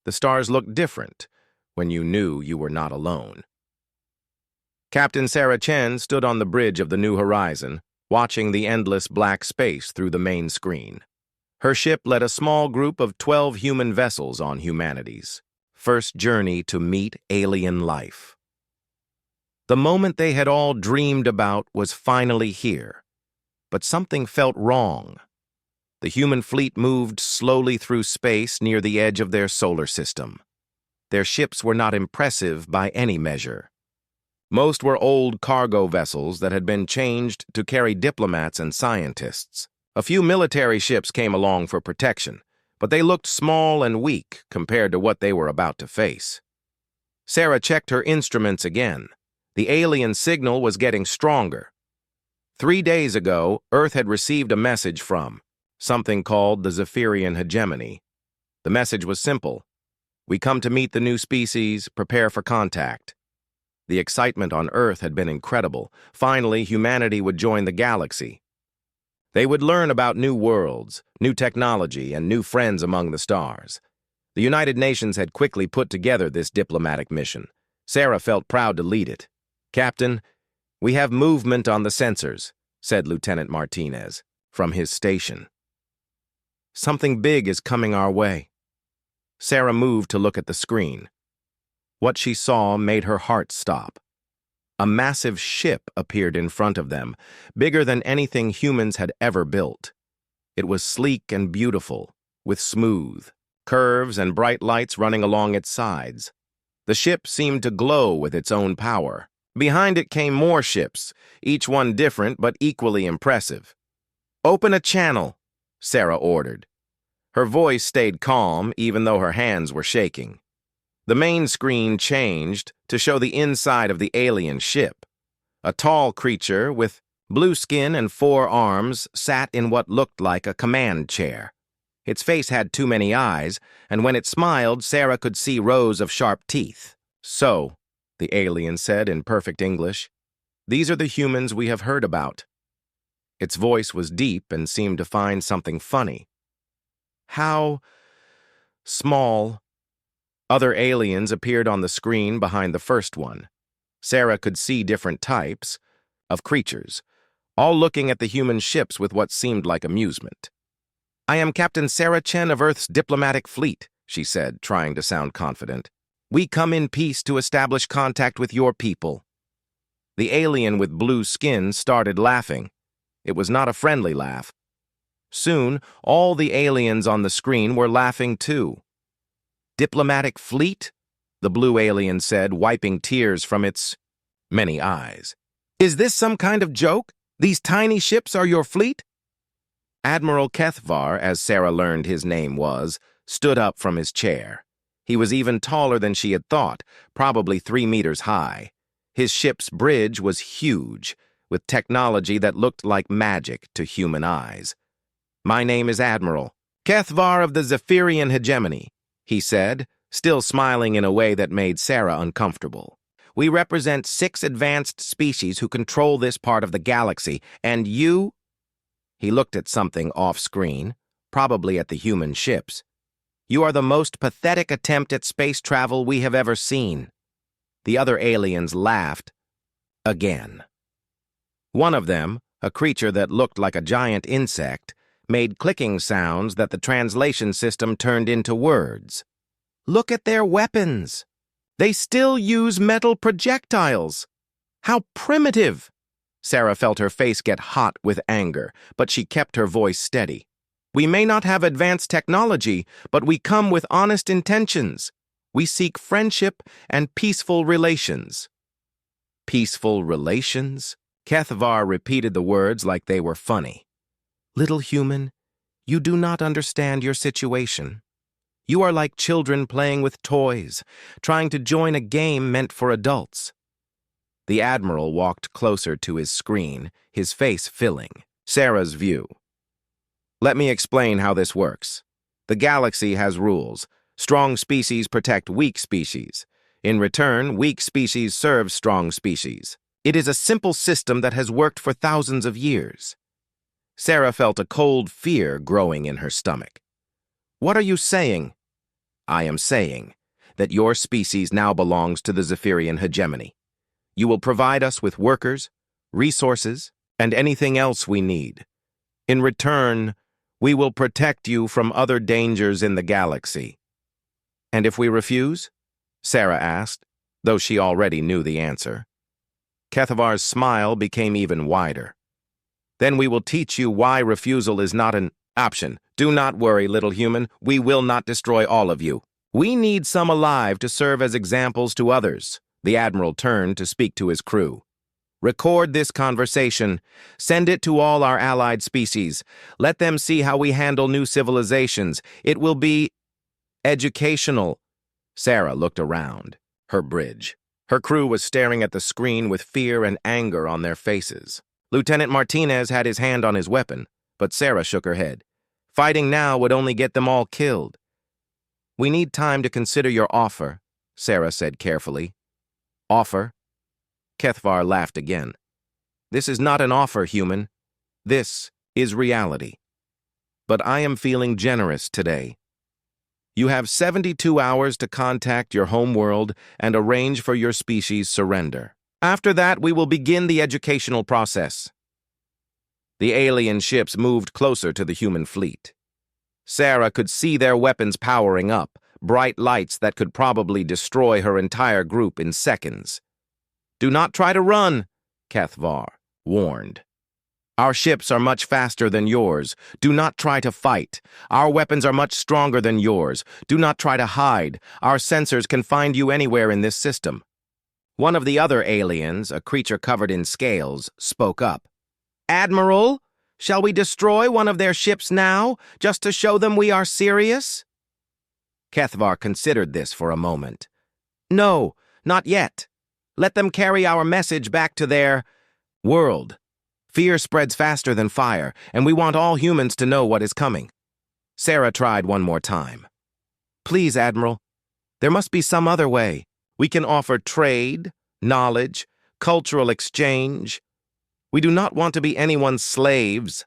The stars looked different when you knew you were not alone. Captain Sarah Chen stood on the bridge of the New Horizon, watching the endless black space through the main screen. Her ship led a small group of 12 human vessels on humanity's first journey to meet alien life. The moment they had all dreamed about was finally here, but something felt wrong. The human fleet moved slowly through space near the edge of their solar system. Their ships were not impressive by any measure. Most were old cargo vessels that had been changed to carry diplomats and scientists. A few military ships came along for protection, but they looked small and weak compared to what they were about to face. Sarah checked her instruments again. The alien signal was getting stronger. 3 days ago, Earth had received a message from something called the Zephyrian hegemony. The message was simple. We come to meet the new species, prepare for contact. The excitement on Earth had been incredible. Finally, humanity would join the galaxy. They would learn about new worlds, new technology, and new friends among the stars. The United Nations had quickly put together this diplomatic mission. Sarah felt proud to lead it. "Captain, we have movement on the sensors," said Lieutenant Martinez from his station. "Something big is coming our way." Sarah moved to look at the screen. What she saw made her heart stop. A massive ship appeared in front of them, bigger than anything humans had ever built. It was sleek and beautiful, with smooth curves and bright lights running along its sides. The ship seemed to glow with its own power. Behind it came more ships, each one different but equally impressive. "Open a channel," Sarah ordered. Her voice stayed calm even though her hands were shaking. The main screen changed to show the inside of the alien ship. A tall creature with blue skin and 4 arms sat in what looked like a command chair. Its face had too many eyes, and when it smiled, Sarah could see rows of sharp teeth. "So," the alien said in perfect English, "these are the humans we have heard about." Its voice was deep and seemed to find something funny. "How small." Other aliens appeared on the screen behind the first one. Sarah could see different types of creatures, all looking at the human ships with what seemed like amusement. "I am Captain Sarah Chen of Earth's diplomatic fleet," she said, trying to sound confident. "We come in peace to establish contact with your people." The alien with blue skin started laughing. It was not a friendly laugh. Soon, all the aliens on the screen were laughing too. "Diplomatic fleet?" the blue alien said, wiping tears from its many eyes. "Is this some kind of joke? These tiny ships are your fleet?" Admiral Kethvar, as Sarah learned his name was, stood up from his chair. He was even taller than she had thought, probably 3 meters high. His ship's bridge was huge, with technology that looked like magic to human eyes. "My name is Admiral Kethvar of the Zephyrian hegemony," he said, still smiling in a way that made Sarah uncomfortable. "We represent 6 advanced species who control this part of the galaxy, and you—" He looked at something off-screen, probably at the human ships. "You are the most pathetic attempt at space travel we have ever seen." The other aliens laughed again. One of them, a creature that looked like a giant insect, made clicking sounds that the translation system turned into words. "Look at their weapons. They still use metal projectiles. How primitive!" Sarah felt her face get hot with anger, but she kept her voice steady. "We may not have advanced technology, but we come with honest intentions. We seek friendship and peaceful relations." "Peaceful relations?" Kethvar repeated the words like they were funny. "Little human, you do not understand your situation. You are like children playing with toys, trying to join a game meant for adults." The Admiral walked closer to his screen, his face filling Sarah's view. "Let me explain how this works. The galaxy has rules. Strong species protect weak species. In return, weak species serve strong species. It is a simple system that has worked for thousands of years." Sarah felt a cold fear growing in her stomach. "What are you saying?" I am saying that your species now belongs to the Zephyrian hegemony. You will provide us with workers, resources, and anything else we need. In return, we will protect you from other dangers in the galaxy. And if we refuse? Sarah asked, though she already knew the answer. Kethavar's smile became even wider. Then we will teach you why refusal is not an option. Do not worry, little human. We will not destroy all of you. We need some alive to serve as examples to others. The Admiral turned to speak to his crew. Record this conversation. Send it to all our allied species. Let them see how we handle new civilizations. It will be educational. Sarah looked around. Her bridge. Her crew was staring at the screen with fear and anger on their faces. Lieutenant Martinez had his hand on his weapon, but Sarah shook her head. Fighting now would only get them all killed. We need time to consider your offer, Sarah said carefully. Offer? Kethavar laughed again. This is not an offer, human. This is reality. But I am feeling generous today. You have 72 hours to contact your home world and arrange for your species' surrender. After that, we will begin the educational process. The alien ships moved closer to the human fleet. Sarah could see their weapons powering up, bright lights that could probably destroy her entire group in seconds. Do not try to run, Kethavar warned. Our ships are much faster than yours. Do not try to fight. Our weapons are much stronger than yours. Do not try to hide. Our sensors can find you anywhere in this system. One of the other aliens, a creature covered in scales, spoke up. Admiral, shall we destroy one of their ships now, just to show them we are serious? Kethavar considered this for a moment. No, not yet. Let them carry our message back to their world. Fear spreads faster than fire, and we want all humans to know what is coming. Sarah tried one more time. Please, Admiral, there must be some other way. We can offer trade, knowledge, cultural exchange. We do not want to be anyone's slaves.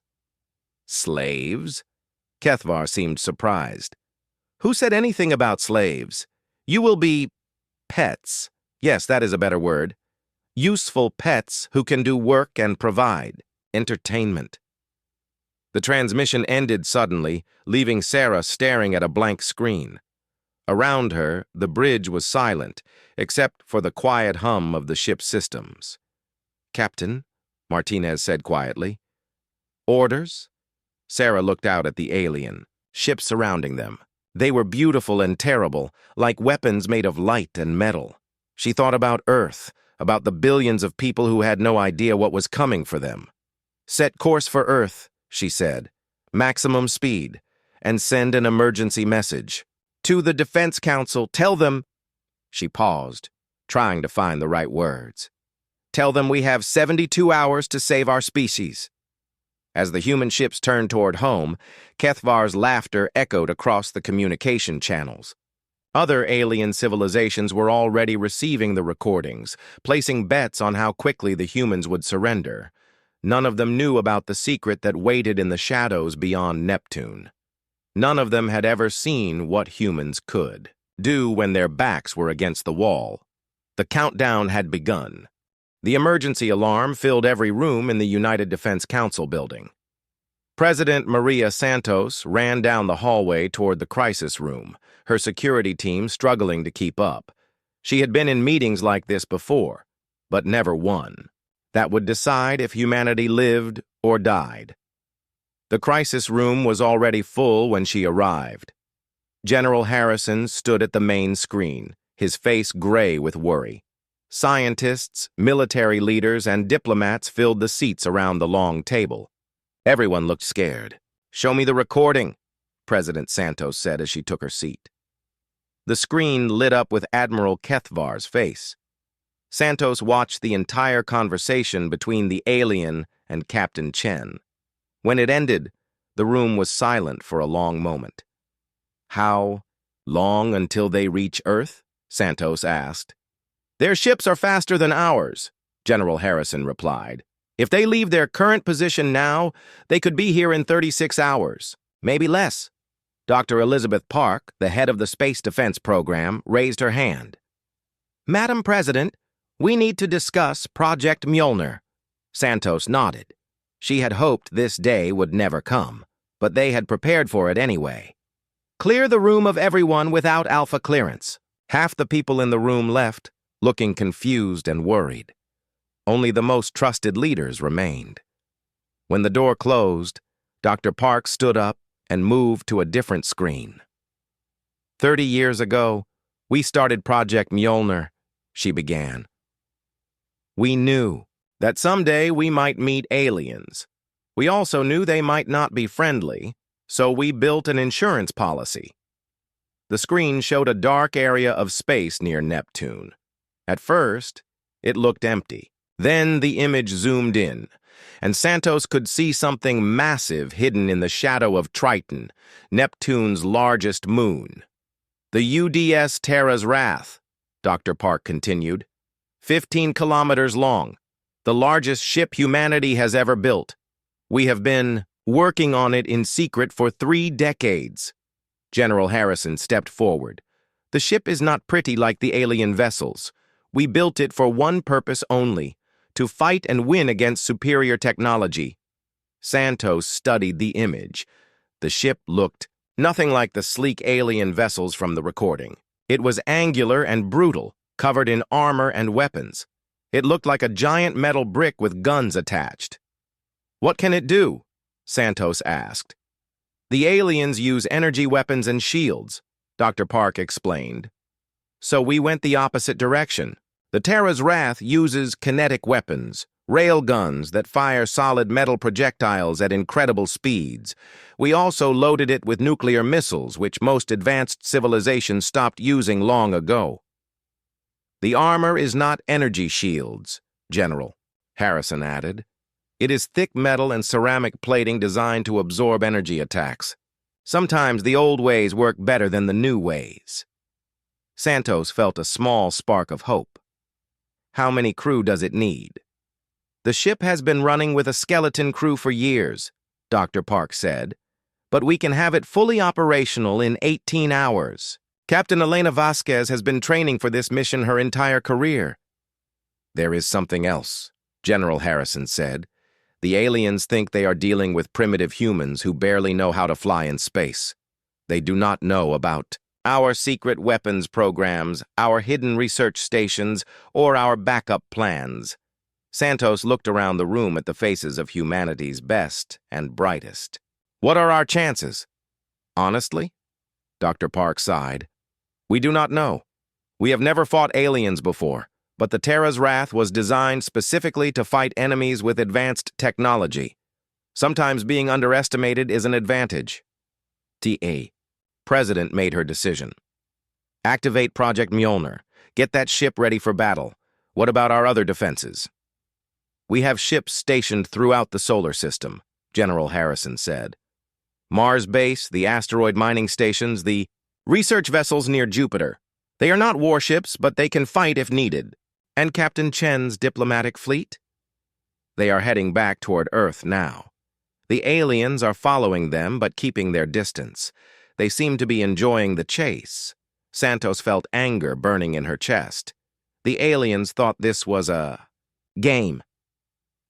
Slaves? Kethavar seemed surprised. Who said anything about slaves? You will be pets. Yes, that is a better word. Useful pets who can do work and provide entertainment. The transmission ended suddenly, leaving Sarah staring at a blank screen. Around her, the bridge was silent, except for the quiet hum of the ship's systems. Captain, Martinez said quietly. Orders? Sarah looked out at the alien, ships surrounding them. They were beautiful and terrible, like weapons made of light and metal. She thought about Earth, about the billions of people who had no idea what was coming for them. Set course for Earth, she said. Maximum speed, and send an emergency message. To the Defense Council, tell them... She paused, trying to find the right words. Tell them we have 72 hours to save our species. As the human ships turned toward home, Kethavar's laughter echoed across the communication channels. Other alien civilizations were already receiving the recordings, placing bets on how quickly the humans would surrender. None of them knew about the secret that waited in the shadows beyond Neptune. None of them had ever seen what humans could do when their backs were against the wall. The countdown had begun. The emergency alarm filled every room in the United Defense Council building. President Maria Santos ran down the hallway toward the crisis room, her security team struggling to keep up. She had been in meetings like this before, but never one that would decide if humanity lived or died. The crisis room was already full when she arrived. General Harrison stood at the main screen, his face gray with worry. Scientists, military leaders, and diplomats filled the seats around the long table. Everyone looked scared. Show me the recording, President Santos said as she took her seat. The screen lit up with Admiral Kethavar's face. Santos watched the entire conversation between the alien and Captain Chen. When it ended, the room was silent for a long moment. How long until they reach Earth? Santos asked. Their ships are faster than ours, General Harrison replied. If they leave their current position now, they could be here in 36 hours, maybe less. Dr. Elizabeth Park, the head of the Space Defense Program, raised her hand. "Madam President, we need to discuss Project Mjolnir." Santos nodded. She had hoped this day would never come, but they had prepared for it anyway. "Clear the room of everyone without Alpha clearance." Half the people in the room left, looking confused and worried. Only the most trusted leaders remained. When the door closed, Dr. Park stood up and moved to a different screen. 30 years ago, we started Project Mjolnir, she began. We knew that someday we might meet aliens. We also knew they might not be friendly, so we built an insurance policy. The screen showed a dark area of space near Neptune. At first, it looked empty. Then the image zoomed in, and Santos could see something massive hidden in the shadow of Triton, Neptune's largest moon. "The UDS Terra's Wrath," Dr. Park continued. 15 kilometers long, the largest ship humanity has ever built. We have been working on it in secret for 3 decades. General Harrison stepped forward. "The ship is not pretty like the alien vessels. We built it for one purpose only, to fight and win against superior technology." Santos studied the image. The ship looked nothing like the sleek alien vessels from the recording. It was angular and brutal, covered in armor and weapons. It looked like a giant metal brick with guns attached. "What can it do?" Santos asked. "The aliens use energy weapons and shields," Dr. Park explained. "So we went the opposite direction. The Terra's Wrath uses kinetic weapons, rail guns that fire solid metal projectiles at incredible speeds. We also loaded it with nuclear missiles, which most advanced civilizations stopped using long ago." "The armor is not energy shields, General," Harrison added. "It is thick metal and ceramic plating designed to absorb energy attacks. Sometimes the old ways work better than the new ways." Santos felt a small spark of hope. "How many crew does it need?" "The ship has been running with a skeleton crew for years," Dr. Park said, "but we can have it fully operational in 18 hours. Captain Elena Vasquez has been training for this mission her entire career." "There is something else," General Harrison said. "The aliens think they are dealing with primitive humans who barely know how to fly in space. They do not know about our secret weapons programs, our hidden research stations, or our backup plans." Santos looked around the room at the faces of humanity's best and brightest. "What are our chances?" "Honestly," Dr. Park sighed, "we do not know. We have never fought aliens before, but the Terra's Wrath was designed specifically to fight enemies with advanced technology. Sometimes being underestimated is an advantage." T.A. President made her decision. "Activate Project Mjolnir. Get that ship ready for battle. What about our other defenses?" "We have ships stationed throughout the solar system," General Harrison said. "Mars Base, the asteroid mining stations, the research vessels near Jupiter. They are not warships, but they can fight if needed. And Captain Chen's diplomatic fleet? They are heading back toward Earth now. The aliens are following them but keeping their distance. They seem to be enjoying the chase." Santos felt anger burning in her chest. The aliens thought this was a game.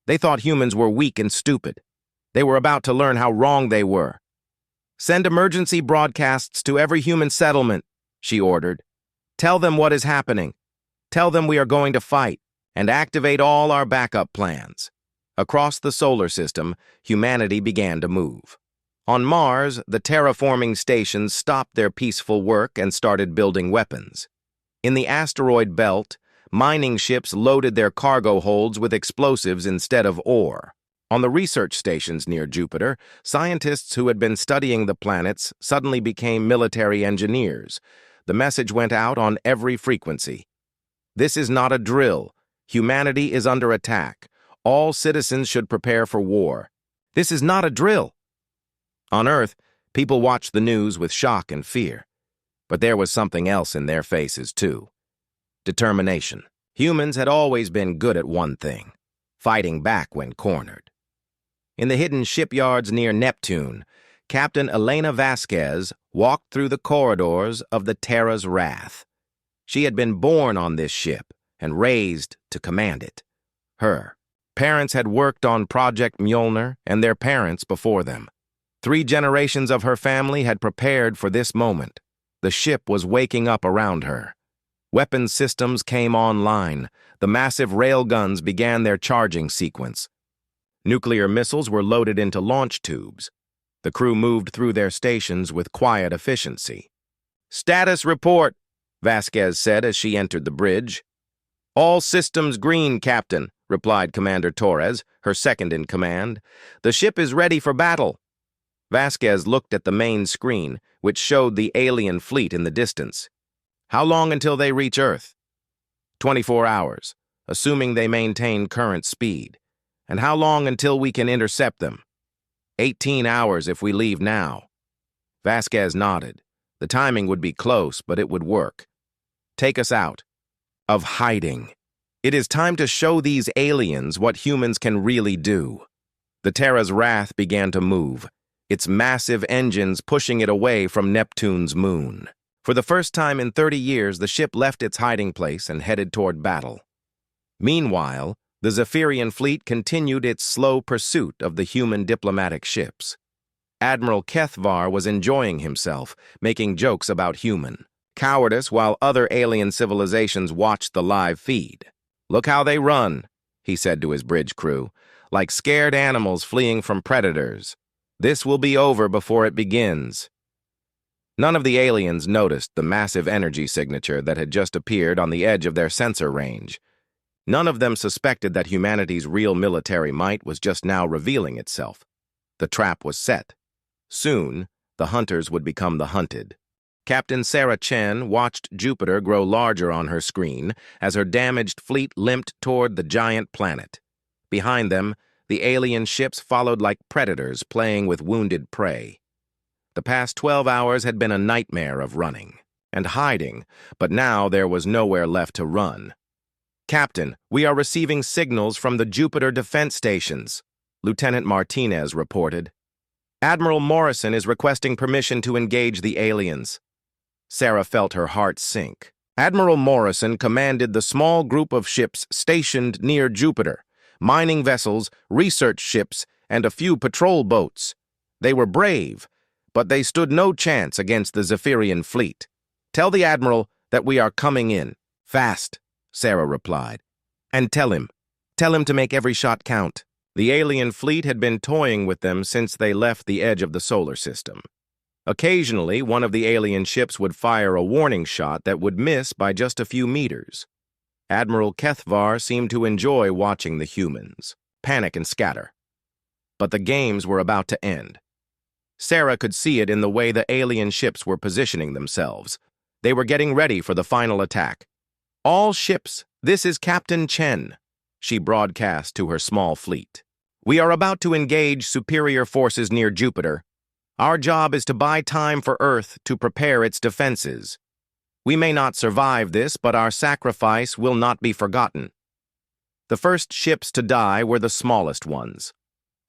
They thought humans were weak and stupid. They were about to learn how wrong they were. "Send emergency broadcasts to every human settlement," she ordered. "Tell them what is happening. Tell them we are going to fight, and activate all our backup plans." Across the solar system, humanity began to move. On Mars, the terraforming stations stopped their peaceful work and started building weapons. In the asteroid belt, mining ships loaded their cargo holds with explosives instead of ore. On the research stations near Jupiter, scientists who had been studying the planets suddenly became military engineers. The message went out on every frequency. "This is not a drill. Humanity is under attack. All citizens should prepare for war. This is not a drill." On Earth, people watched the news with shock and fear. But there was something else in their faces, too. Determination. Humans had always been good at one thing: fighting back when cornered. In the hidden shipyards near Neptune, Captain Elena Vasquez walked through the corridors of the Terra's Wrath. She had been born on this ship and raised to command it. Her parents had worked on Project Mjolnir and their parents before them. 3 generations of her family had prepared for this moment. The ship was waking up around her. Weapons systems came online. The massive railguns began their charging sequence. Nuclear missiles were loaded into launch tubes. The crew moved through their stations with quiet efficiency. "Status report," Vasquez said as she entered the bridge. "All systems green, Captain," replied Commander Torres, her second in command. "The ship is ready for battle." Vasquez looked at the main screen, which showed the alien fleet in the distance. "How long until they reach Earth?" 24 hours, assuming they maintain current speed. "And how long until we can intercept them?" 18 hours if we leave now." Vasquez nodded. The timing would be close, but it would work. "Take us out." "Of hiding. It is time to show these aliens what humans can really do." The Terra's Wrath began to move, its massive engines pushing it away from Neptune's moon. For the first time in 30 years, the ship left its hiding place and headed toward battle. Meanwhile, the Zephyrian fleet continued its slow pursuit of the human diplomatic ships. Admiral Kethvar was enjoying himself, making jokes about human cowardice while other alien civilizations watched the live feed. "Look how they run," he said to his bridge crew, "like scared animals fleeing from predators. This will be over before it begins." None of the aliens noticed the massive energy signature that had just appeared on the edge of their sensor range. None of them suspected that humanity's real military might was just now revealing itself. The trap was set. Soon, the hunters would become the hunted. Captain Sarah Chen watched Jupiter grow larger on her screen as her damaged fleet limped toward the giant planet. Behind them, the alien ships followed like predators playing with wounded prey. The past 12 hours had been a nightmare of running and hiding, but now there was nowhere left to run. "Captain, we are receiving signals from the Jupiter defense stations," Lieutenant Martinez reported. "Admiral Morrison is requesting permission to engage the aliens." Sarah felt her heart sink. Admiral Morrison commanded the small group of ships stationed near Jupiter, mining vessels, research ships, and a few patrol boats. They were brave, but they stood no chance against the Zephyrian fleet. "Tell the Admiral that we are coming in. Fast," Sarah replied. "And tell him to make every shot count." The alien fleet had been toying with them since they left the edge of the solar system. Occasionally, one of the alien ships would fire a warning shot that would miss by just a few meters. Admiral Kethvar seemed to enjoy watching the humans panic and scatter. But the games were about to end. Sarah could see it in the way the alien ships were positioning themselves. They were getting ready for the final attack. "All ships, this is Captain Chen," she broadcast to her small fleet. "We are about to engage superior forces near Jupiter. Our job is to buy time for Earth to prepare its defenses. We may not survive this, but our sacrifice will not be forgotten." The first ships to die were the smallest ones.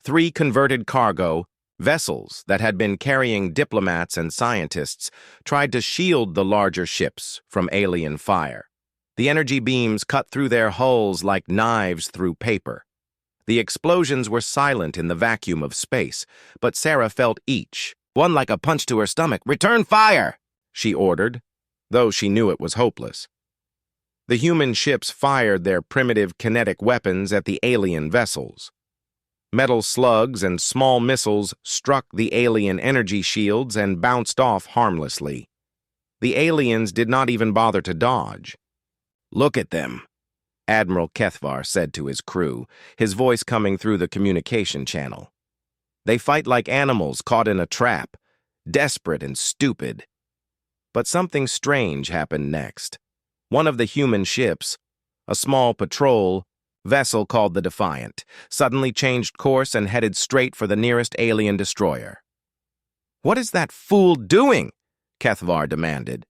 3 converted cargo vessels that had been carrying diplomats and scientists tried to shield the larger ships from alien fire. The energy beams cut through their hulls like knives through paper. The explosions were silent in the vacuum of space, but Sarah felt each, one like a punch to her stomach. "Return fire!" she ordered, though she knew it was hopeless. The human ships fired their primitive kinetic weapons at the alien vessels. Metal slugs and small missiles struck the alien energy shields and bounced off harmlessly. The aliens did not even bother to dodge. "Look at them," Admiral Kethvar said to his crew, his voice coming through the communication channel. "They fight like animals caught in a trap, desperate and stupid." But something strange happened next. One of the human ships, a small patrol vessel called the Defiant, suddenly changed course and headed straight for the nearest alien destroyer. "What is that fool doing?" Kethvar demanded.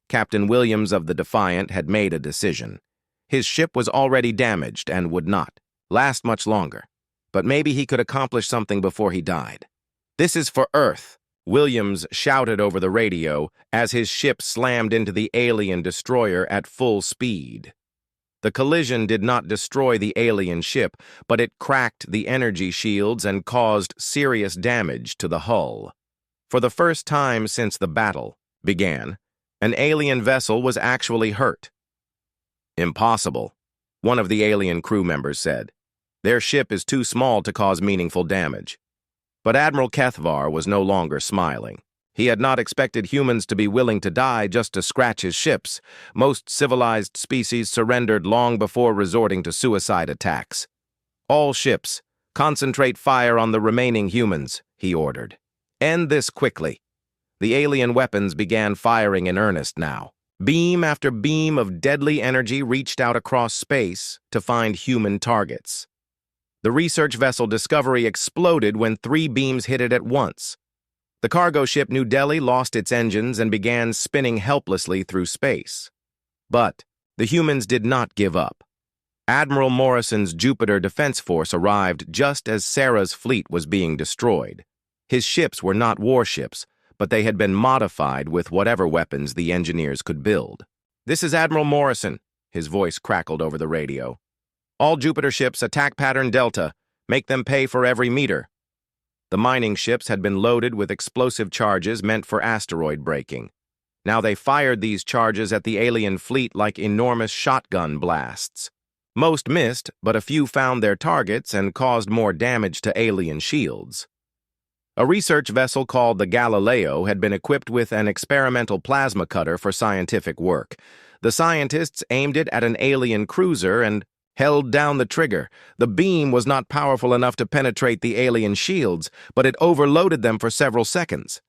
Captain Williams of the Defiant had made a decision. His ship was already damaged and would not last much longer, but maybe he could accomplish something before he died. "This is for Earth," Williams shouted over the radio as his ship slammed into the alien destroyer at full speed. The collision did not destroy the alien ship, but it cracked the energy shields and caused serious damage to the hull. For the first time since the battle began, an alien vessel was actually hurt. "Impossible," one of the alien crew members said. "Their ship is too small to cause meaningful damage." But Admiral Kethvar was no longer smiling. He had not expected humans to be willing to die just to scratch his ships. Most civilized species surrendered long before resorting to suicide attacks. "All ships, concentrate fire on the remaining humans," he ordered. "End this quickly." The alien weapons began firing in earnest now. Beam after beam of deadly energy reached out across space to find human targets. The research vessel Discovery exploded when 3 beams hit it at once. The cargo ship New Delhi lost its engines and began spinning helplessly through space. But the humans did not give up. Admiral Morrison's Jupiter Defense Force arrived just as Sarah's fleet was being destroyed. His ships were not warships, but they had been modified with whatever weapons the engineers could build. "This is Admiral Morrison," his voice crackled over the radio. "All Jupiter ships attack pattern Delta. Make them pay for every meter." The mining ships had been loaded with explosive charges meant for asteroid braking. Now they fired these charges at the alien fleet like enormous shotgun blasts. Most missed, but a few found their targets and caused more damage to alien shields. A research vessel called the Galileo had been equipped with an experimental plasma cutter for scientific work. The scientists aimed it at an alien cruiser and held down the trigger. The beam was not powerful enough to penetrate the alien shields, but it overloaded them for several seconds.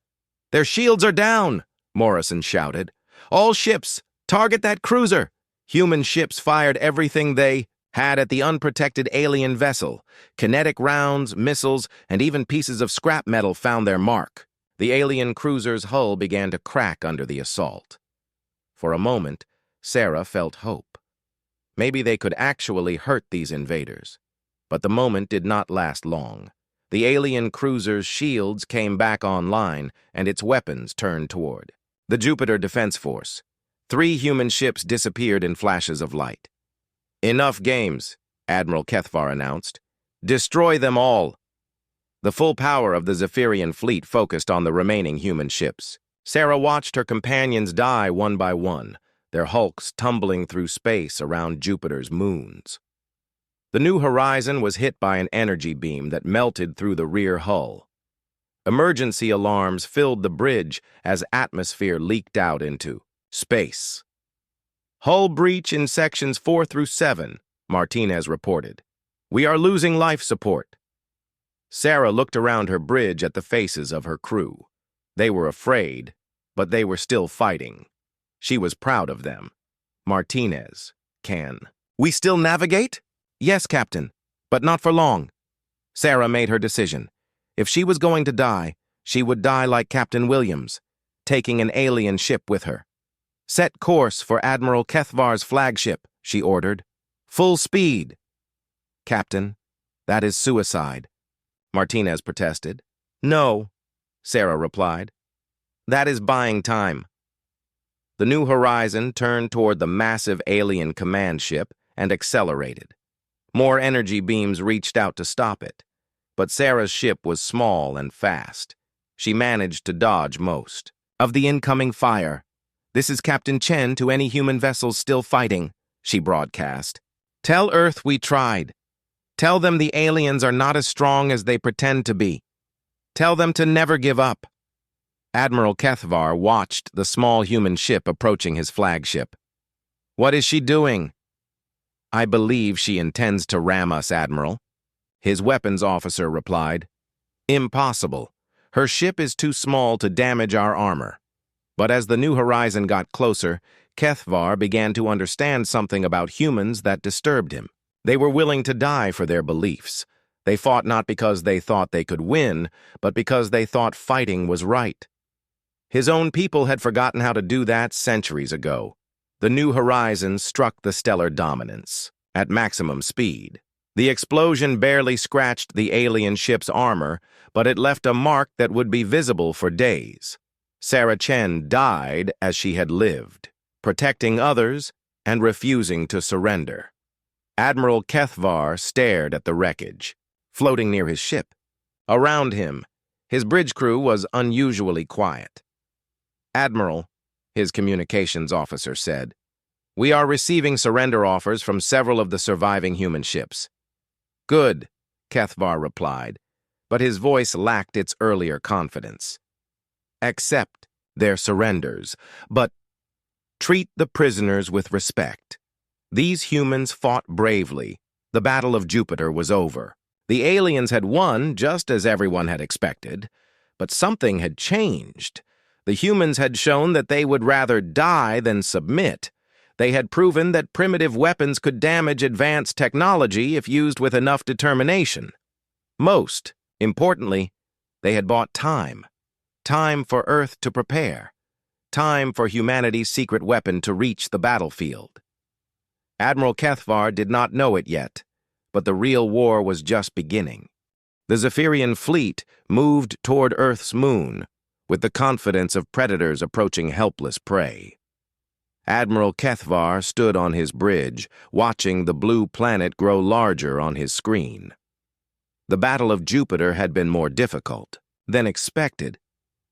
"Their shields are down!" Morrison shouted. "All ships, target that cruiser!" Human ships fired everything they had at the unprotected alien vessel. Kinetic rounds, missiles, and even pieces of scrap metal found their mark. The alien cruiser's hull began to crack under the assault. For a moment, Sarah felt hope. Maybe they could actually hurt these invaders. But the moment did not last long. The alien cruiser's shields came back online, and its weapons turned toward the Jupiter Defense Force. 3 human ships disappeared in flashes of light. "Enough games," Admiral Kethvar announced. "Destroy them all." The full power of the Zephyrian fleet focused on the remaining human ships. Sarah watched her companions die one by one, their hulks tumbling through space around Jupiter's moons. The New Horizon was hit by an energy beam that melted through the rear hull. Emergency alarms filled the bridge as atmosphere leaked out into space. "Hull breach in sections 4 through 7, Martinez reported. "We are losing life support." Sarah looked around her bridge at the faces of her crew. They were afraid, but they were still fighting. She was proud of them. Martinez, "Can we still navigate?" "Yes, Captain, but not for long." Sarah made her decision. If she was going to die, she would die like Captain Williams, taking an alien ship with her. "Set course for Admiral Kethvar's flagship," she ordered. "Full speed." "Captain, that is suicide," Martinez protested. "No," Sarah replied. "That is buying time." The New Horizon turned toward the massive alien command ship and accelerated. More energy beams reached out to stop it, but Sarah's ship was small and fast. She managed to dodge most of the incoming fire. "This is Captain Chen to any human vessels still fighting," she broadcast. "Tell Earth we tried. Tell them the aliens are not as strong as they pretend to be. Tell them to never give up." Admiral Kethvar watched the small human ship approaching his flagship. "What is she doing?" "I believe she intends to ram us, Admiral," his weapons officer replied. "Impossible. Her ship is too small to damage our armor." But as the New Horizon got closer, Kethvar began to understand something about humans that disturbed him. They were willing to die for their beliefs. They fought not because they thought they could win, but because they thought fighting was right. His own people had forgotten how to do that centuries ago. The New Horizon struck the stellar dominance at maximum speed. The explosion barely scratched the alien ship's armor, but it left a mark that would be visible for days. Sarah Chen died as she had lived, protecting others and refusing to surrender. Admiral Kethvar stared at the wreckage, floating near his ship. Around him, his bridge crew was unusually quiet. "Admiral," his communications officer said, "we are receiving surrender offers from several of the surviving human ships." "Good," Kethvar replied, but his voice lacked its earlier confidence. "Accept their surrenders, but treat the prisoners with respect. These humans fought bravely. The Battle of Jupiter was over. The aliens had won, just as everyone had expected, but something had changed. The humans had shown that they would rather die than submit. They had proven that primitive weapons could damage advanced technology if used with enough determination. Most importantly, they had bought time. Time for Earth to prepare. Time for humanity's secret weapon to reach the battlefield. Admiral Kethvar did not know it yet, but the real war was just beginning. The Zephyrian fleet moved toward Earth's moon, with the confidence of predators approaching helpless prey. Admiral Kethvar stood on his bridge, watching the blue planet grow larger on his screen. The Battle of Jupiter had been more difficult than expected,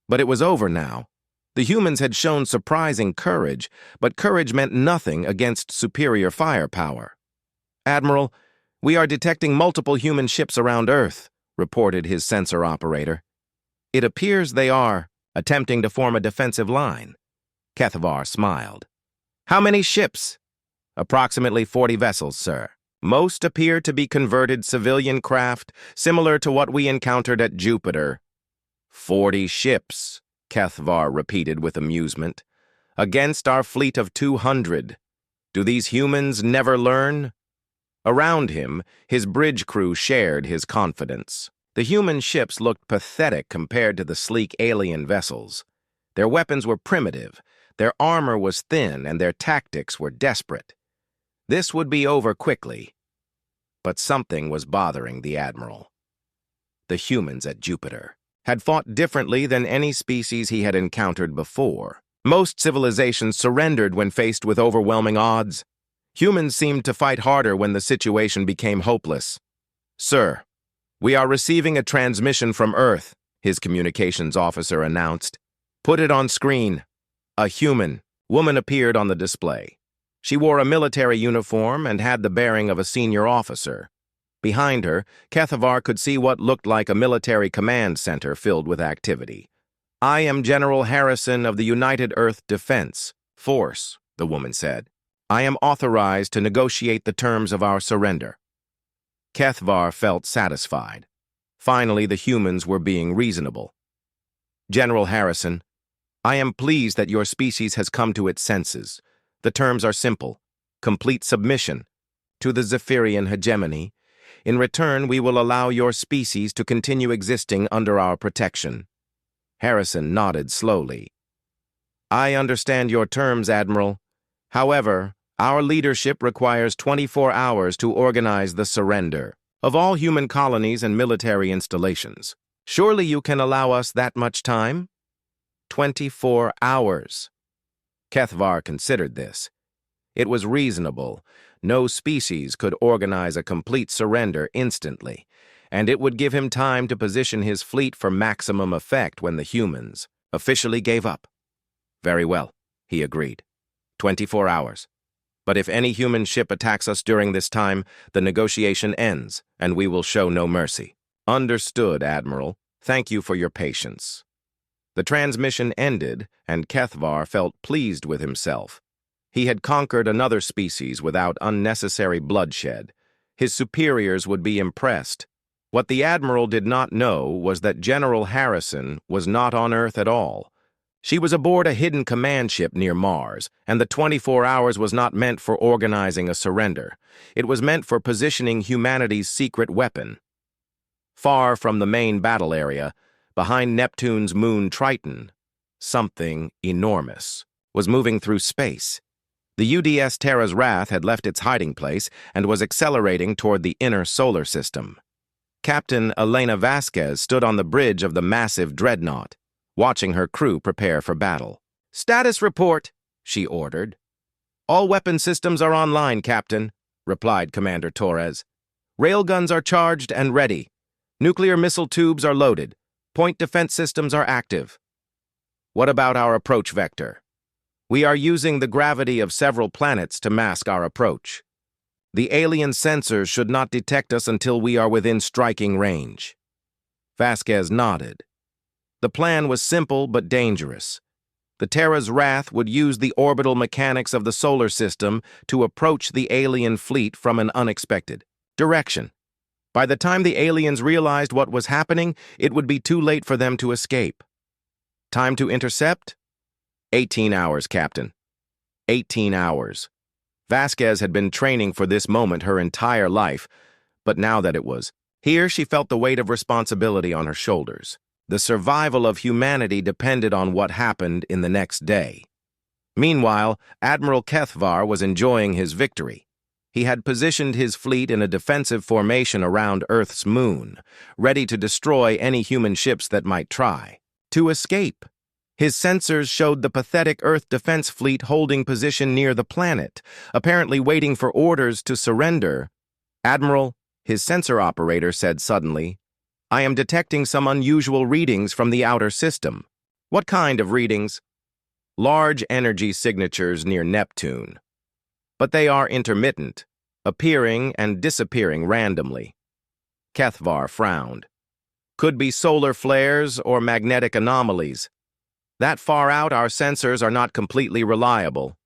but it was over now. The humans had shown surprising courage, but courage meant nothing against superior firepower. "Admiral, we are detecting multiple human ships around Earth," reported his sensor operator. "It appears they are attempting to form a defensive line." Kethvar smiled. "How many ships?" "Approximately 40 vessels, sir. Most appear to be converted civilian craft, similar to what we encountered at Jupiter." 40 ships, Kethvar repeated with amusement. "Against our fleet of 200. Do these humans never learn?" Around him, his bridge crew shared his confidence. The human ships looked pathetic compared to the sleek alien vessels. Their weapons were primitive, their armor was thin, and their tactics were desperate. This would be over quickly. But something was bothering the Admiral. The humans at Jupiter had fought differently than any species he had encountered before. Most civilizations surrendered when faced with overwhelming odds. Humans seemed to fight harder when the situation became hopeless. "Sir, we are receiving a transmission from Earth," his communications officer announced. "Put it on screen." A human woman appeared on the display. She wore a military uniform and had the bearing of a senior officer. Behind her, Kethvar could see what looked like a military command center filled with activity. "I am General Harrison of the United Earth Defense Force," the woman said. "I am authorized to negotiate the terms of our surrender." Kethvar felt satisfied. Finally, the humans were being reasonable. "General Harrison, I am pleased that your species has come to its senses. The terms are simple: complete submission to the Zephyrian hegemony. In return, we will allow your species to continue existing under our protection." Harrison nodded slowly. "I understand your terms, Admiral. However, our leadership requires 24 hours to organize the surrender of all human colonies and military installations. Surely you can allow us that much time?" 24 hours. Kethvar considered this. It was reasonable. No species could organize a complete surrender instantly, and it would give him time to position his fleet for maximum effect when the humans officially gave up. "Very well," he agreed. 24 hours. But if any human ship attacks us during this time, the negotiation ends, and we will show no mercy." "Understood, Admiral. Thank you for your patience." The transmission ended, and Kethvar felt pleased with himself. He had conquered another species without unnecessary bloodshed. His superiors would be impressed. What the Admiral did not know was that General Harrison was not on Earth at all. She was aboard a hidden command ship near Mars, and the 24 hours was not meant for organizing a surrender. It was meant for positioning humanity's secret weapon. Far from the main battle area, behind Neptune's moon Triton, something enormous was moving through space. The UDS Terra's Wrath had left its hiding place and was accelerating toward the inner solar system. Captain Elena Vasquez stood on the bridge of the massive Dreadnought, watching her crew prepare for battle. "Status report," she ordered. "All weapon systems are online, Captain," replied Commander Torres. "Railguns are charged and ready. Nuclear missile tubes are loaded. Point defense systems are active." "What about our approach vector?" "We are using the gravity of several planets to mask our approach. The alien sensors should not detect us until we are within striking range." Vasquez nodded. The plan was simple but dangerous. The Terra's Wrath would use the orbital mechanics of the solar system to approach the alien fleet from an unexpected direction. By the time the aliens realized what was happening, it would be too late for them to escape. Time to intercept? 18 hours, Captain. 18 hours. Vasquez had been training for this moment her entire life, but now that it was here, she felt the weight of responsibility on her shoulders. The survival of humanity depended on what happened in the next day. Meanwhile, Admiral Kethvar was enjoying his victory. He had positioned his fleet in a defensive formation around Earth's moon, ready to destroy any human ships that might try to escape. His sensors showed the pathetic Earth defense fleet holding position near the planet, apparently waiting for orders to surrender. "Admiral," his sensor operator said suddenly, "I am detecting some unusual readings from the outer system." "What kind of readings?" "Large energy signatures near Neptune. But they are intermittent, appearing and disappearing randomly." Kethvar frowned. "Could be solar flares or magnetic anomalies. That far out, our sensors are not completely reliable."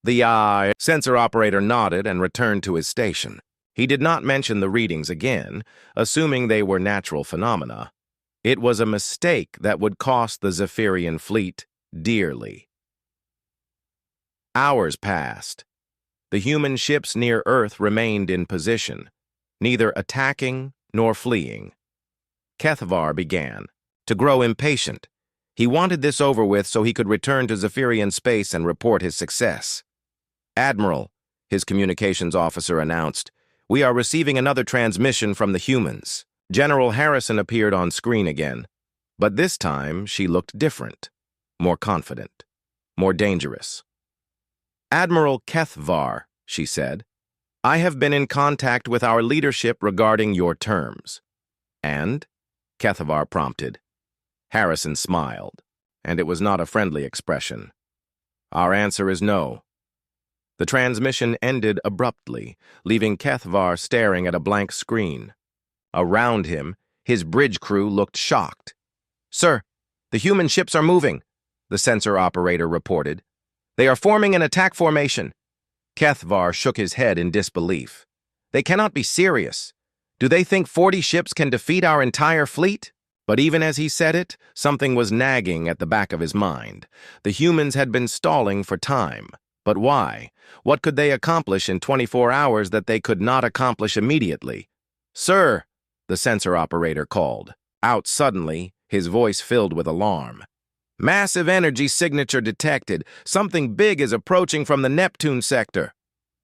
The sensor operator nodded and returned to his station. He did not mention the readings again, assuming they were natural phenomena. It was a mistake that would cost the Zephyrian fleet dearly. Hours passed. The human ships near Earth remained in position, neither attacking nor fleeing. Kethvar began to grow impatient. He wanted this over with so he could return to Zephyrian space and report his success. "Admiral," his communications officer announced, "we are receiving another transmission from the humans." General Harrison appeared on screen again, but this time she looked different, more confident, more dangerous. "Admiral Kethvar," she said, "I have been in contact with our leadership regarding your terms." "And?" Kethvar prompted. Harrison smiled, and it was not a friendly expression. "Our answer is no." The transmission ended abruptly, leaving Kethvar staring at a blank screen. Around him, his bridge crew looked shocked. "Sir, the human ships are moving," the sensor operator reported. "They are forming an attack formation." Kethvar shook his head in disbelief. "They cannot be serious. Do they think 40 ships can defeat our entire fleet?" But even as he said it, something was nagging at the back of his mind. The humans had been stalling for time. But why? What could they accomplish in 24 hours that they could not accomplish immediately? "Sir," the sensor operator called. Out suddenly, his voice filled with alarm. "Massive energy signature detected. Something big is approaching from the Neptune sector."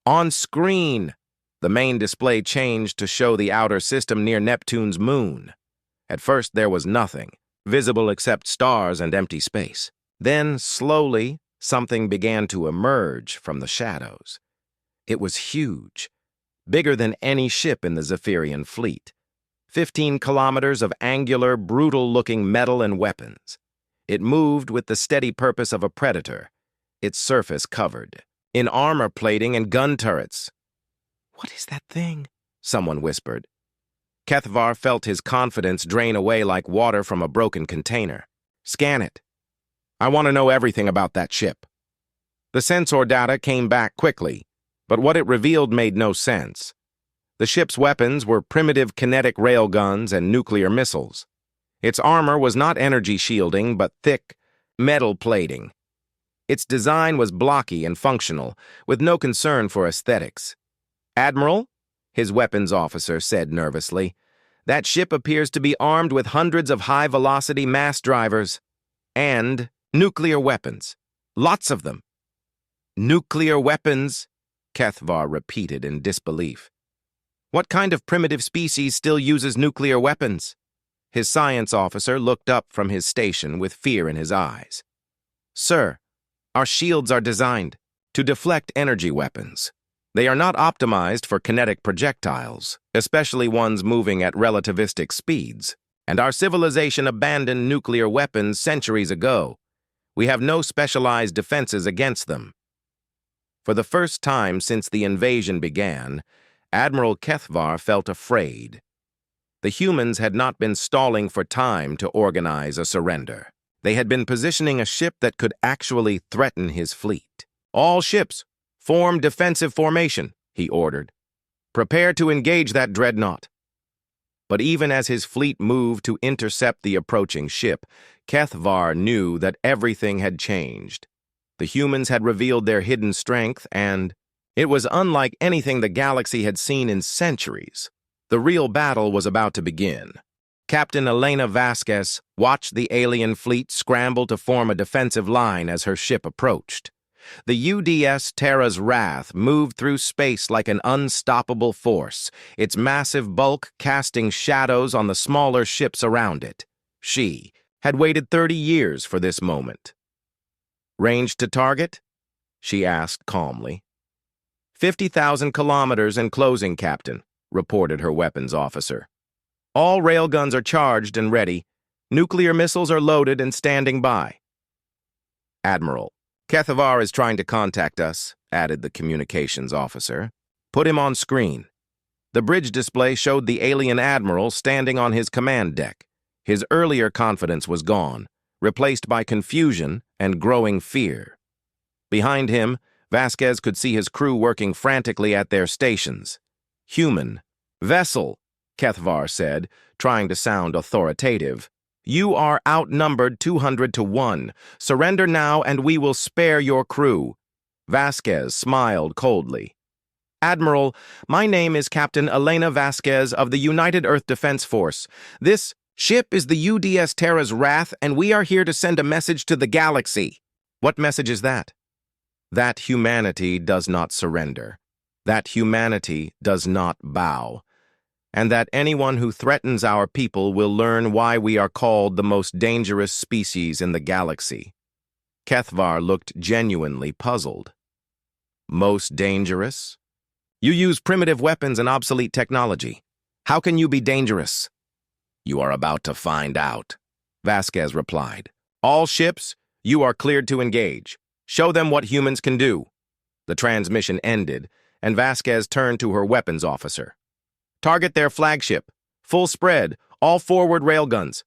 On screen, the main display changed to show the outer system near Neptune's moon. At first, there was nothing visible except stars and empty space. Then, slowly, something began to emerge from the shadows. It was huge, bigger than any ship in the Zephyrian fleet. 15 kilometers of angular, brutal-looking metal and weapons. It moved with the steady purpose of a predator, its surface covered in armor plating and gun turrets. "What is that thing?" someone whispered. Kethvar felt his confidence drain away like water from a broken container. "Scan it. I want to know everything about that ship." The sensor data came back quickly, but what it revealed made no sense. The ship's weapons were primitive kinetic railguns and nuclear missiles. Its armor was not energy shielding, but thick metal plating. Its design was blocky and functional, with no concern for aesthetics. "Admiral," his weapons officer said nervously, "that ship appears to be armed with hundreds of high-velocity mass drivers and nuclear weapons. Lots of them." Nuclear weapons? Kethvar repeated in disbelief. What kind of primitive species still uses nuclear weapons? His science officer looked up from his station with fear in his eyes. Sir, our shields are designed to deflect energy weapons. They are not optimized for kinetic projectiles, especially ones moving at relativistic speeds, and our civilization abandoned nuclear weapons centuries ago. We have no specialized defenses against them. For the first time since the invasion began, Admiral Kethvar felt afraid. The humans had not been stalling for time to organize a surrender. They had been positioning a ship that could actually threaten his fleet. All ships, form defensive formation, he ordered. Prepare to engage that Dreadnought. But even as his fleet moved to intercept the approaching ship, Kethvar knew that everything had changed. The humans had revealed their hidden strength, and it was unlike anything the galaxy had seen in centuries. The real battle was about to begin. Captain Elena Vasquez watched the alien fleet scramble to form a defensive line as her ship approached. The UDS Terra's Wrath moved through space like an unstoppable force, its massive bulk casting shadows on the smaller ships around it. She had waited 30 years for this moment. Range to target? She asked calmly. 50,000 kilometers and closing, Captain, reported her weapons officer. All railguns are charged and ready. Nuclear missiles are loaded and standing by. Admiral, Kethvar is trying to contact us, added the communications officer. Put him on screen. The bridge display showed the alien admiral standing on his command deck. His earlier confidence was gone, replaced by confusion and growing fear. Behind him, Vasquez could see his crew working frantically at their stations. Human. Vessel, Kethvar said, trying to sound authoritative. You are outnumbered 200 to 1. Surrender now and we will spare your crew. Vasquez smiled coldly. Admiral, my name is Captain Elena Vasquez of the United Earth Defense Force. This ship is the UDS Terra's Wrath, and we are here to send a message to the galaxy. What message is that? That humanity does not surrender. That humanity does not bow. And that anyone who threatens our people will learn why we are called the most dangerous species in the galaxy. Kethvar looked genuinely puzzled. Most dangerous? You use primitive weapons and obsolete technology. How can you be dangerous? You are about to find out, Vasquez replied. All ships, you are cleared to engage. Show them what humans can do. The transmission ended, and Vasquez turned to her weapons officer. Target their flagship. Full spread, all forward railguns.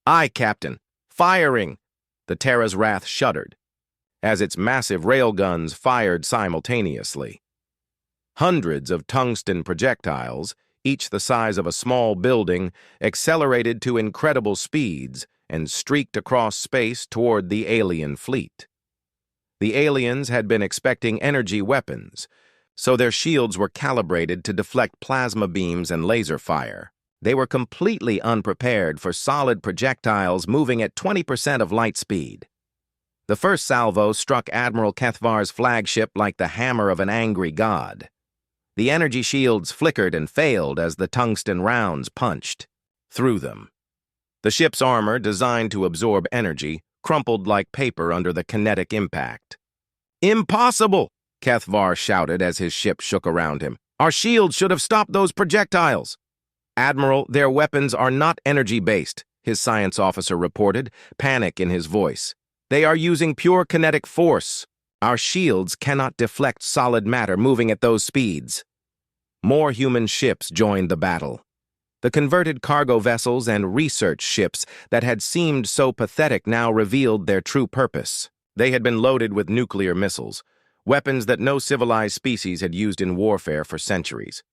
Aye, Captain. Firing. The Terra's Wrath shuddered, as its massive railguns fired simultaneously. Hundreds of tungsten projectiles, each the size of a small building, accelerated to incredible speeds and streaked across space toward the alien fleet. The aliens had been expecting energy weapons, so their shields were calibrated to deflect plasma beams and laser fire. They were completely unprepared for solid projectiles moving at 20% of light speed. The first salvo struck Admiral Kethvar's flagship like the hammer of an angry god. The energy shields flickered and failed as the tungsten rounds punched through them. The ship's armor, designed to absorb energy, crumpled like paper under the kinetic impact. Impossible! Kethvar shouted as his ship shook around him. Our shields should have stopped those projectiles. Admiral, their weapons are not energy-based, his science officer reported, panic in his voice. They are using pure kinetic force. Our shields cannot deflect solid matter moving at those speeds. More human ships joined the battle. The converted cargo vessels and research ships that had seemed so pathetic now revealed their true purpose. They had been loaded with nuclear missiles, weapons that no civilized species had used in warfare for centuries.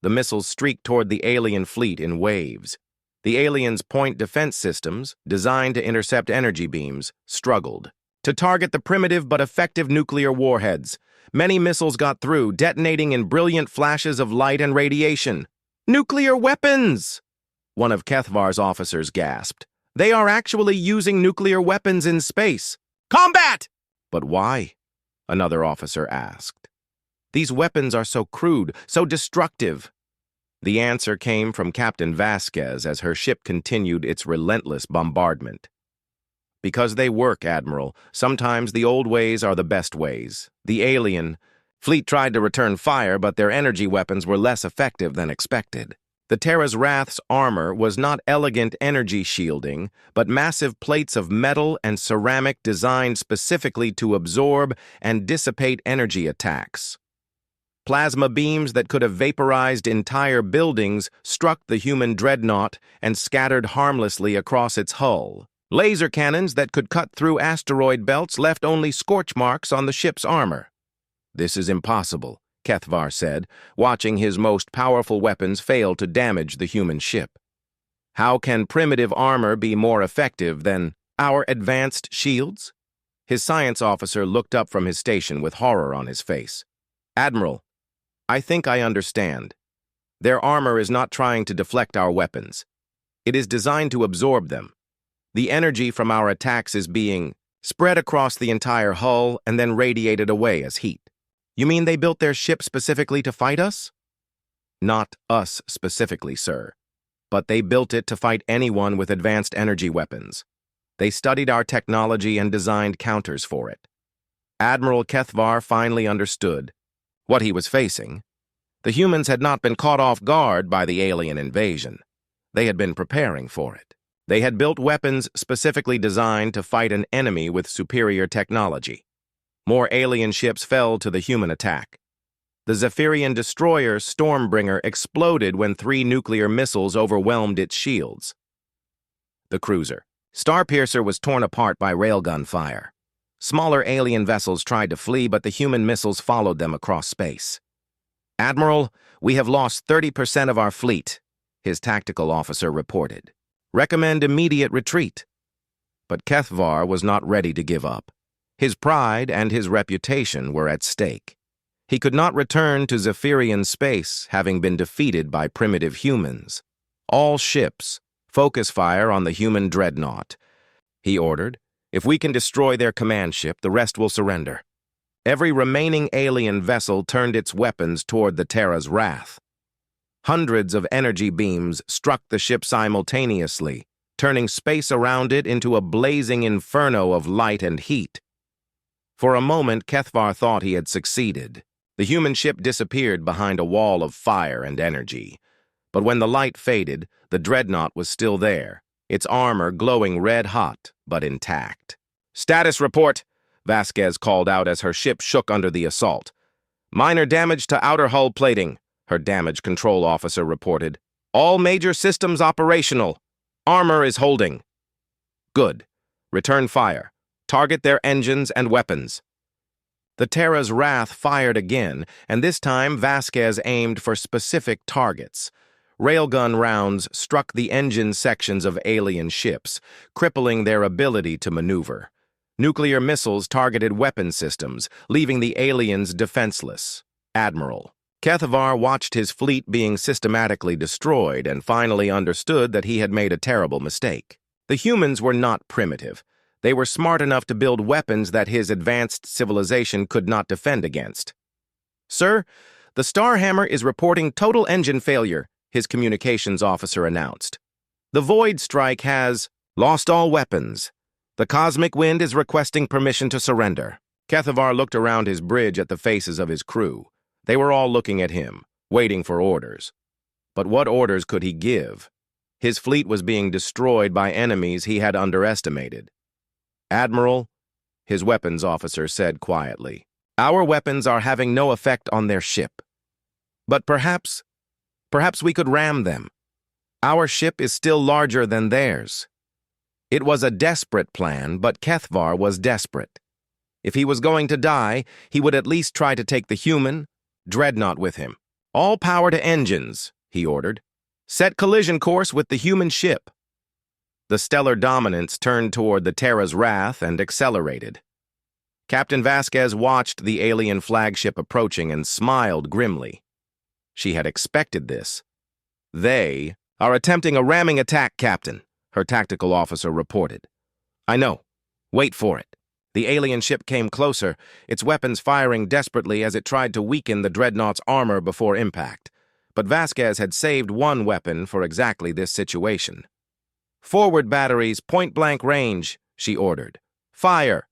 The missiles streaked toward the alien fleet in waves. The aliens' point defense systems, designed to intercept energy beams, struggled to target the primitive but effective nuclear warheads. Many missiles got through, detonating in brilliant flashes of light and radiation. Nuclear weapons! One of Kethvar's officers gasped. They are actually using nuclear weapons in space. Combat! But why? another officer asked. "These weapons are so crude, so destructive." The answer came from Captain Vasquez as her ship continued its relentless bombardment. "Because they work, Admiral. Sometimes the old ways are the best ways. The alien fleet tried to return fire, but their energy weapons were less effective than expected. The Terra's Wrath's armor was not elegant energy shielding, but massive plates of metal and ceramic designed specifically to absorb and dissipate energy attacks. Plasma beams that could have vaporized entire buildings struck the human Dreadnought and scattered harmlessly across its hull. Laser cannons that could cut through asteroid belts left only scorch marks on the ship's armor. "This is impossible," Kethvar said, watching his most powerful weapons fail to damage the human ship. "How can primitive armor be more effective than our advanced shields?" His science officer looked up from his station with horror on his face. "Admiral, I think I understand. Their armor is not trying to deflect our weapons. It is designed to absorb them. The energy from our attacks is being spread across the entire hull and then radiated away as heat." "You mean they built their ship specifically to fight us?" "Not us specifically, sir. But they built it to fight anyone with advanced energy weapons. They studied our technology and designed counters for it." Admiral Kethvar finally understood what he was facing. The humans had not been caught off guard by the alien invasion. They had been preparing for it. They had built weapons specifically designed to fight an enemy with superior technology. More alien ships fell to the human attack. The Zephyrian destroyer Stormbringer exploded when 3 nuclear missiles overwhelmed its shields. The cruiser Starpiercer was torn apart by railgun fire. Smaller alien vessels tried to flee, but the human missiles followed them across space. "Admiral, we have lost 30% of our fleet," his tactical officer reported. "Recommend immediate retreat." But Kethvar was not ready to give up. His pride and his reputation were at stake. He could not return to Zephyrian space, having been defeated by primitive humans. "All ships, focus fire on the human Dreadnought," he ordered. "If we can destroy their command ship, the rest will surrender." Every remaining alien vessel turned its weapons toward the Terra's Wrath. Hundreds of energy beams struck the ship simultaneously, turning space around it into a blazing inferno of light and heat. For a moment, Kethvar thought he had succeeded. The human ship disappeared behind a wall of fire and energy. But when the light faded, the Dreadnought was still there, its armor glowing red-hot but intact. "Status report," Vasquez called out as her ship shook under the assault. "Minor damage to outer hull plating," her damage control officer reported. "All major systems operational. Armor is holding." "Good. Return fire. Target their engines and weapons." The Terra's Wrath fired again, and this time Vasquez aimed for specific targets. Railgun rounds struck the engine sections of alien ships, crippling their ability to maneuver. Nuclear missiles targeted weapon systems, leaving the aliens defenseless. "Admiral." Kethvar watched his fleet being systematically destroyed and finally understood that he had made a terrible mistake. The humans were not primitive. They were smart enough to build weapons that his advanced civilization could not defend against. "Sir, the Starhammer is reporting total engine failure," his communications officer announced. "The Void Strike has lost all weapons. The Cosmic Wind is requesting permission to surrender." Kethvar looked around his bridge at the faces of his crew. They were all looking at him, waiting for orders. But what orders could he give? His fleet was being destroyed by enemies he had underestimated. "Admiral," his weapons officer said quietly, "our weapons are having no effect on their ship. But perhaps we could ram them. Our ship is still larger than theirs." It was a desperate plan, but Kethvar was desperate. If he was going to die, he would at least try to take the human Dreadnought with him. "All power to engines," he ordered. "Set collision course with the human ship." The stellar dominance turned toward the Terra's Wrath and accelerated. Captain Vasquez watched the alien flagship approaching and smiled grimly. She had expected this. "They are attempting a ramming attack, Captain," her tactical officer reported. "I know. Wait for it." The alien ship came closer, its weapons firing desperately as it tried to weaken the Dreadnought's armor before impact. But Vasquez had saved one weapon for exactly this situation. "Forward batteries, point-blank range," she ordered. "Fire!"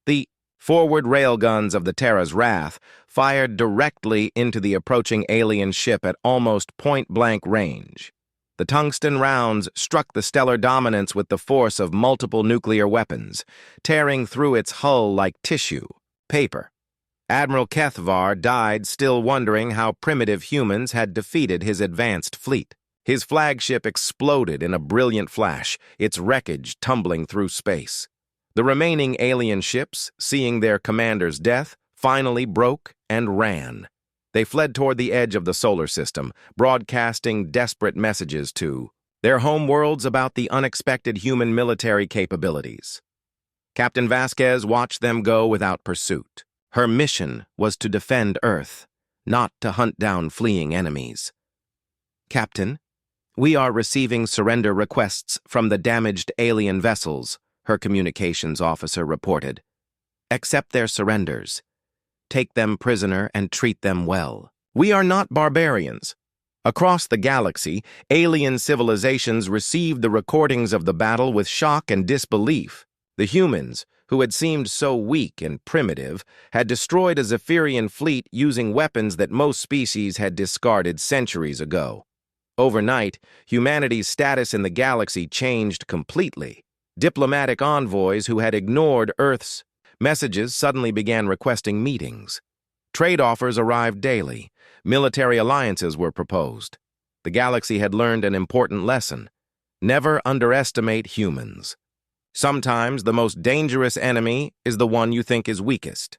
The forward railguns of the Terra's Wrath fired directly into the approaching alien ship at almost point-blank range. The tungsten rounds struck the stellar dominance with the force of multiple nuclear weapons, tearing through its hull like tissue, paper. Admiral Kethvar died still wondering how primitive humans had defeated his advanced fleet. His flagship exploded in a brilliant flash, its wreckage tumbling through space. The remaining alien ships, seeing their commander's death, finally broke and ran. They fled toward the edge of the solar system, broadcasting desperate messages to their homeworlds about the unexpected human military capabilities. Captain Vasquez watched them go without pursuit. Her mission was to defend Earth, not to hunt down fleeing enemies. "Captain, we are receiving surrender requests from the damaged alien vessels," her communications officer reported. "Accept their surrenders. Take them prisoner and treat them well. We are not barbarians." Across the galaxy, alien civilizations received the recordings of the battle with shock and disbelief. The humans, who had seemed so weak and primitive, had destroyed a Zephyrian fleet using weapons that most species had discarded centuries ago. Overnight, humanity's status in the galaxy changed completely. Diplomatic envoys who had ignored Earth's messages suddenly began requesting meetings. Trade offers arrived daily. Military alliances were proposed. The galaxy had learned an important lesson: never underestimate humans. Sometimes the most dangerous enemy is the one you think is weakest.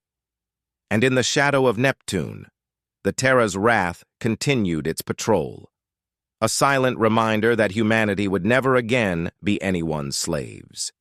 And in the shadow of Neptune, the Terra's Wrath continued its patrol. A silent reminder that humanity would never again be anyone's slaves.